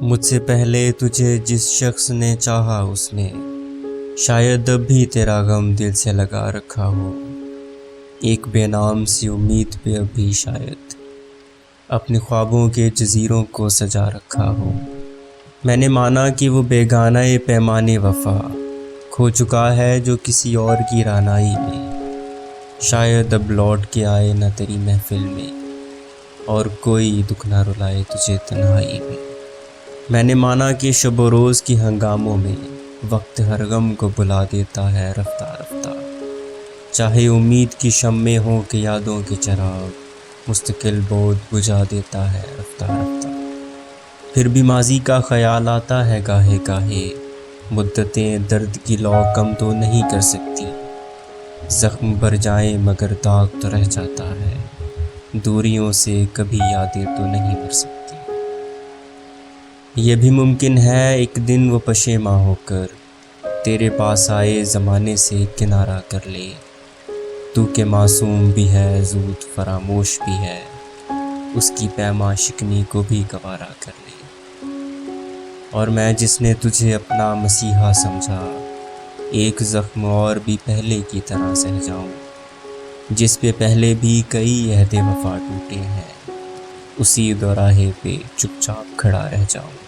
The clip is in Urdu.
مجھ سے پہلے تجھے جس شخص نے چاہا اس نے شاید اب بھی تیرا غم دل سے لگا رکھا ہو۔ ایک بے نام سی امید پہ اب بھی شاید اپنے خوابوں کے جزیروں کو سجا رکھا ہو۔ میں نے مانا کہ وہ بیگانہ پیمانے وفا کھو چکا ہے جو کسی اور کی رعنائی میں، شاید اب لوٹ کے آئے نہ تیری محفل میں، اور کوئی دکھ نہ رلائے تجھے تنہائی میں۔ میں نے مانا کہ شب و روز کی ہنگاموں میں وقت ہر غم کو بلا دیتا ہے رفتہ رفتہ، چاہے امید کی شمعیں ہوں کہ یادوں کے چراغ مستقل بود بجھا دیتا ہے رفتہ رفتہ۔ پھر بھی ماضی کا خیال آتا ہے گاہے گاہے، مدتیں درد کی لو کم تو نہیں کر سکتی، زخم بھر جائیں مگر داغ تو رہ جاتا ہے، دوریوں سے کبھی یادیں تو نہیں مر سکتی۔ یہ بھی ممکن ہے ایک دن وہ پشیماں ہو کر تیرے پاس آئے زمانے سے کنارہ کر لے، تو کہ معصوم بھی ہے زود فراموش بھی ہے، اس کی پیما شکنی کو بھی گوارا کر لے۔ اور میں جس نے تجھے اپنا مسیحا سمجھا، ایک زخم اور بھی پہلے کی طرح سہ جاؤں، جس پہ پہلے بھی کئی عہد وفا ٹوٹے ہیں، اسی دوراہے پہ چپ چاپ کھڑا رہ جاؤں۔